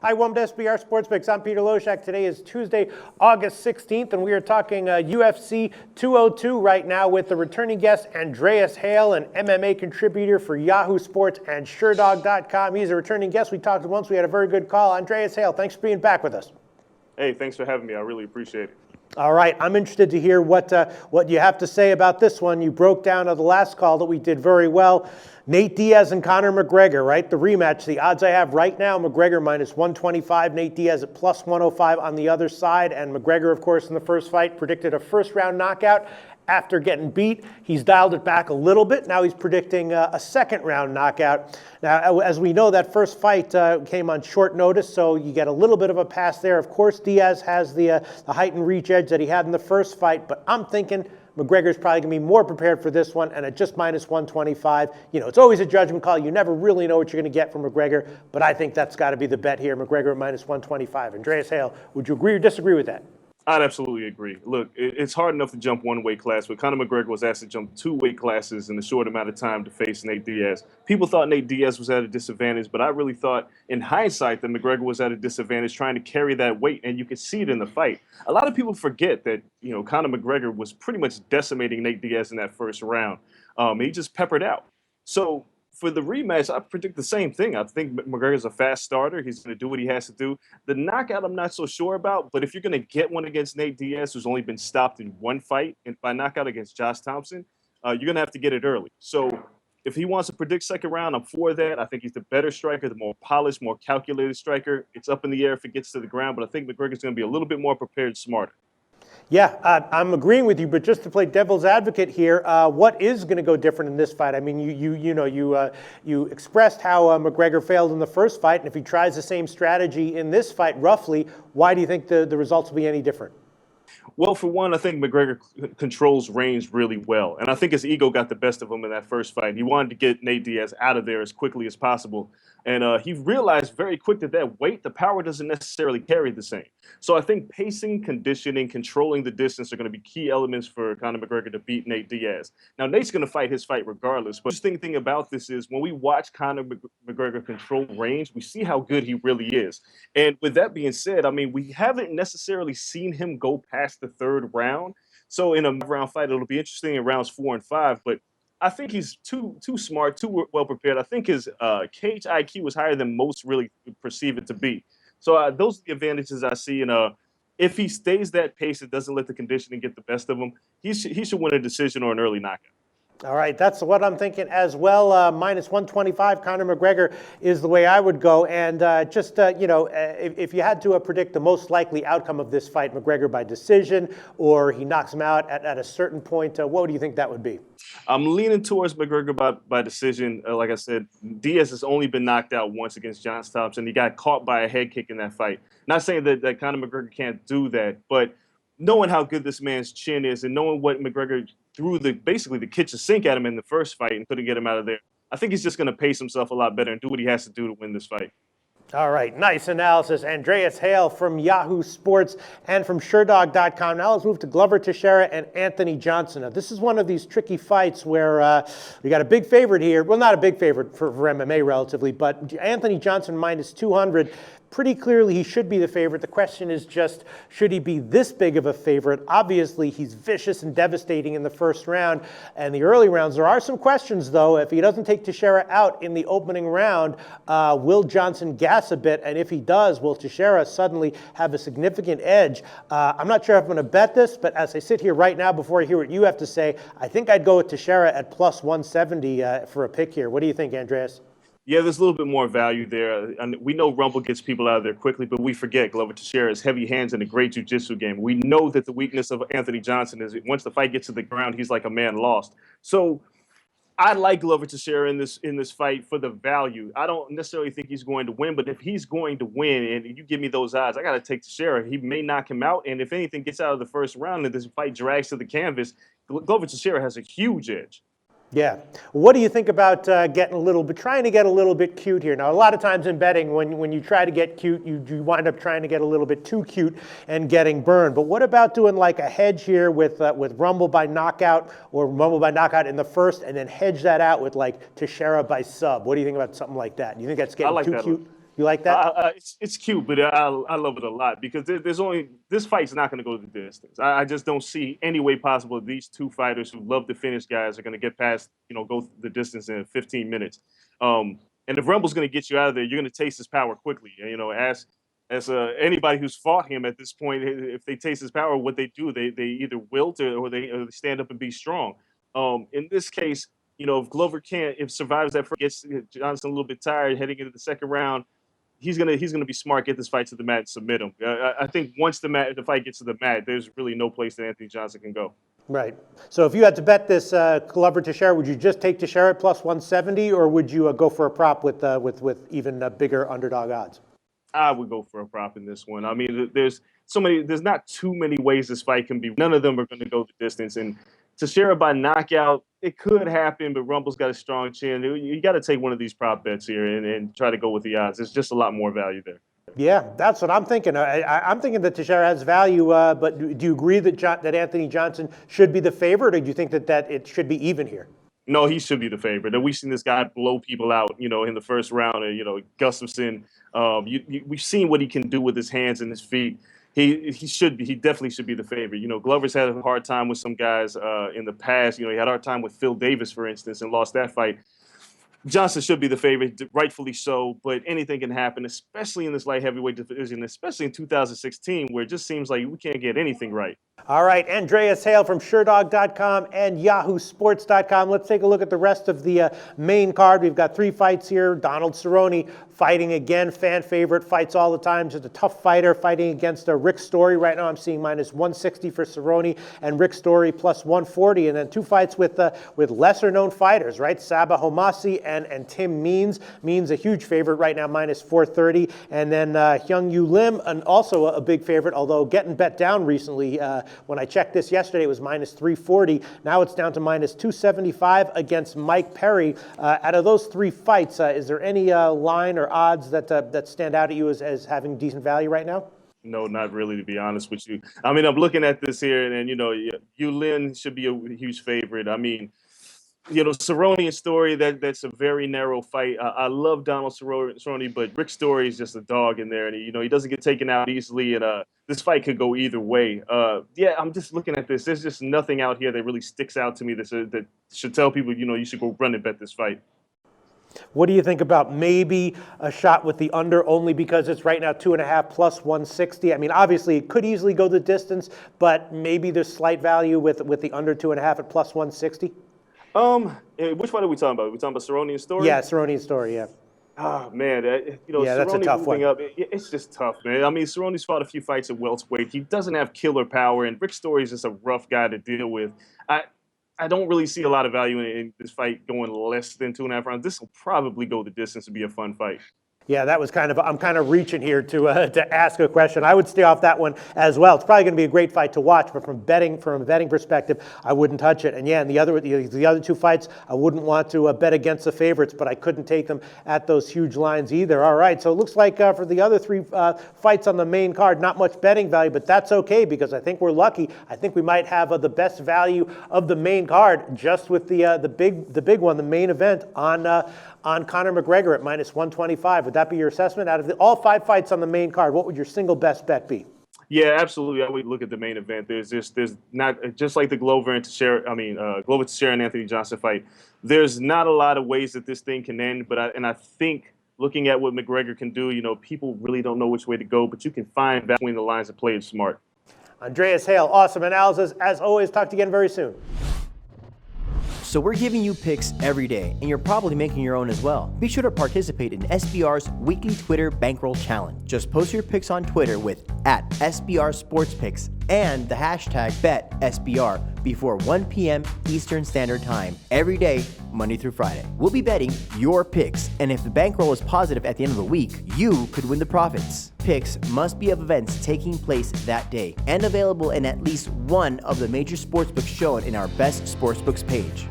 Hi, welcome to SBR Sports Picks. I'm Peter Loshak. Today is Tuesday, August 16th, and we are talking UFC 202 right now with the returning guest, Andreas Hale, an MMA contributor for Yahoo Sports and SureDog.com. He's a returning guest. We talked once. We had a very good call. Andreas Hale, thanks for being back with us. Hey, thanks for having me. I really appreciate it. All right, I'm interested to hear what you have to say about this one. You broke down the last call that we did very well. Nate Diaz and Conor McGregor, right? The rematch. The odds I have right now, McGregor minus 125, Nate Diaz at plus 105 on the other side. And McGregor, of course, in the first fight, predicted a first-round knockout after getting beat. He's dialed it back a little bit. Now he's predicting a second-round knockout. Now, as we know, that first fight came on short notice, so you get a little bit of a pass there. Of course, Diaz has the height and reach edge that he had in the first fight, but I'm thinking McGregor's probably going to be more prepared for this one, and at just minus 125, you know, it's always a judgment call. You never really know what you're going to get from McGregor, but I think that's got to be the bet here, McGregor at minus 125. Andreas Hale, would you agree or disagree with that? I'd absolutely agree. Look, it's hard enough to jump one weight class, but Conor McGregor was asked to jump two weight classes in a short amount of time to face Nate Diaz. People thought Nate Diaz was at a disadvantage, but I really thought in hindsight that McGregor was at a disadvantage trying to carry that weight, and you could see it in the fight. A lot of people forget that, you know, Conor McGregor was pretty much decimating Nate Diaz in that first round. He just peppered out. So for the rematch, I predict the same thing. I think McGregor's a fast starter. He's going to do what he has to do. The knockout, I'm not so sure about, but if you're going to get one against Nate Diaz, who's only been stopped in one fight by knockout against Josh Thompson, you're going to have to get it early. So if he wants to predict second round, I'm for that. I think he's the better striker, the more polished, more calculated striker. It's up in the air if it gets to the ground, but I think McGregor's going to be a little bit more prepared, smarter. Yeah, I'm agreeing with you, but just to play devil's advocate here, what is going to go different in this fight? I mean, you expressed how McGregor failed in the first fight, and if he tries the same strategy in this fight, roughly, why do you think the results will be any different? Well, for one, I think McGregor controls range really well. And I think his ego got the best of him in that first fight. He wanted to get Nate Diaz out of there as quickly as possible. And he realized very quick that weight, the power doesn't necessarily carry the same. So I think pacing, conditioning, controlling the distance are going to be key elements for Conor McGregor to beat Nate Diaz. Now, Nate's going to fight his fight regardless. But the interesting thing about this is when we watch Conor McGregor control range, we see how good he really is. And with that being said, I mean, we haven't necessarily seen him go past the third round. So in a round fight, it'll be interesting in rounds 4 and 5. But I think he's too smart, too well prepared. I think his cage IQ was higher than most really perceive it to be. So those are the advantages I see. And if he stays that pace and doesn't let the conditioning get the best of him, he should win a decision or an early knockout. All right, that's what I'm thinking as well. Minus 125, Conor McGregor is the way I would go. And if you had to predict the most likely outcome of this fight, McGregor by decision, or he knocks him out at a certain point, what do you think that would be? I'm leaning towards McGregor by decision. Like I said, Diaz has only been knocked out once against Josh Thompson. He got caught by a head kick in that fight. Not saying that Conor McGregor can't do that, but knowing how good this man's chin is and knowing what McGregor threw basically the kitchen sink at him in the first fight and couldn't get him out of there, I think he's just going to pace himself a lot better and do what he has to do to win this fight. All right, nice analysis. Andreas Hale from Yahoo Sports and from SureDog.com. Now let's move to Glover Teixeira and Anthony Johnson. Now, this is one of these tricky fights where we got a big favorite here. Well, not a big favorite for MMA relatively, but Anthony Johnson minus 200. Pretty clearly he should be the favorite. The question is just, should he be this big of a favorite? Obviously, he's vicious and devastating in the first round and the early rounds. There are some questions, though. If he doesn't take Teixeira out in the opening round, will Johnson gas a bit? And if he does, will Teixeira suddenly have a significant edge? I'm not sure if I'm going to bet this, but as I sit here right now, before I hear what you have to say, I think I'd go with Teixeira at plus 170 for a pick here. What do you think, Andreas? Yeah, there's a little bit more value there. And we know Rumble gets people out of there quickly, but we forget Glover Teixeira has heavy hands and a great jiu-jitsu game. We know that the weakness of Anthony Johnson is once the fight gets to the ground, he's like a man lost. So I like Glover Teixeira in this fight for the value. I don't necessarily think he's going to win, but if he's going to win and you give me those odds, I got to take Teixeira. He may knock him out, and if anything gets out of the first round and this fight drags to the canvas, Glover Teixeira has a huge edge. Yeah. What do you think about trying to get a little bit cute here? Now, a lot of times in betting, when you try to get cute, you wind up trying to get a little bit too cute and getting burned. But what about doing like a hedge here with Rumble by knockout or Rumble by knockout in the first, and then hedge that out with like Teixeira by sub? What do you think about something like that? Do you think that's getting too cute? You like that? It's cute, but I love it a lot because there's only this fight's not going to go the distance. I just don't see any way possible these two fighters who love to finish guys are going to get past go the distance in 15 minutes. And if Rumble's going to get you out of there, you're going to taste his power quickly. And as anybody who's fought him at this point, if they taste his power, what they do, they either wilt or they stand up and be strong. In this case, if Glover if survives that first, gets Johnson a little bit tired heading into the second round, he's gonna be smart, get this fight to the mat, and submit him. I think once the fight gets to the mat, there's really no place that Anthony Johnson can go. Right. So if you had to bet this Glover Teixeira, would you just take Teixeira at plus 170, or would you go for a prop with even bigger underdog odds? I would go for a prop in this one. I mean, there's not too many ways this fight can be. None of them are going to go the distance. And Teixeira by knockout, it could happen, but Rumble's got a strong chin. You got to take one of these prop bets here and try to go with the odds. There's just a lot more value there. Yeah, that's what I'm thinking. I'm thinking that Teixeira has value, but do you agree that Anthony Johnson should be the favorite, or do you think that it should be even here? No, he should be the favorite. We've seen this guy blow people out, in the first round. Gustafsson. We've seen what he can do with his hands and his feet. He definitely should be the favorite. Glover's had a hard time with some guys in the past. He had a hard time with Phil Davis, for instance, and lost that fight. Johnson should be the favorite, rightfully so, but anything can happen, especially in this light heavyweight division, especially in 2016, where it just seems like we can't get anything right. All right, Andreas Hale from SureDog.com and YahooSports.com. Let's take a look at the rest of the main card. We've got 3 fights here. Donald Cerrone fighting again, fan favorite, fights all the time. Just a tough fighter fighting against Rick Story. Right now I'm seeing minus 160 for Cerrone and Rick Story plus 140. And then 2 fights with lesser known fighters, right? Sabah Homasi and Tim Means. Means a huge favorite right now, minus 430. And then Hyung Yu Lim, and also a big favorite, although getting bet down recently. When I checked this yesterday, it was minus 340. Now it's down to minus 275 against Mike Perry. Out of those 3 fights, is there any line or odds that stand out at you as having decent value right now? No, not really, to be honest with you. I mean, I'm looking at this here, and Yu Lin should be a huge favorite. I mean, Cerrone and Story, that's a very narrow fight. I love Donald Cerrone, but Rick Story is just a dog in there, and he doesn't get taken out easily, and this fight could go either way. I'm just looking at this. There's just nothing out here that really sticks out to me that should tell people, you should go run and bet this fight. What do you think about maybe a shot with the under, only because it's right now 2.5 plus 160? I mean, obviously it could easily go the distance, but maybe there's slight value with the under 2.5 at plus 160. Which one are we talking about? Are we talking about Cerrone and Story? Yeah, Cerrone and Story, yeah. Oh, man, yeah, Cerrone that's a tough moving one. up, it's just tough, man. I mean, Cerrone's fought a few fights at welterweight. He doesn't have killer power, and Rick Story is just a rough guy to deal with. I don't really see a lot of value in this fight going less than 2.5 rounds. This will probably go the distance to be a fun fight. Yeah, that was I'm kind of reaching here to ask a question. I would stay off that one as well. It's probably going to be a great fight to watch, but from a betting perspective, I wouldn't touch it. And yeah, and the other 2 fights, I wouldn't want to bet against the favorites, but I couldn't take them at those huge lines either. All right, so it looks like for the other 3 fights on the main card, not much betting value, but that's okay because I think we're lucky. I think we might have the best value of the main card just with the big one, the main event on Conor McGregor at minus 125. Would that be your assessment? Out of all 5 fights on the main card, what would your single best bet be? Yeah, absolutely. I would look at the main event. There's not, just like the Glover Teixeira and Anthony Johnson fight. There's not a lot of ways that this thing can end. But I think looking at what McGregor can do, people really don't know which way to go. But you can find between the lines and play it smart. Andreas Hale, awesome analysis as always. Talk to you again very soon. So we're giving you picks every day, and you're probably making your own as well. Be sure to participate in SBR's weekly Twitter Bankroll Challenge. Just post your picks on Twitter with @SBRSportsPicks and the hashtag BetSBR before 1 p.m. Eastern Standard Time every day, Monday through Friday. We'll be betting your picks, and if the bankroll is positive at the end of the week, you could win the profits. Picks must be of events taking place that day and available in at least one of the major sportsbooks shown in our Best Sportsbooks page.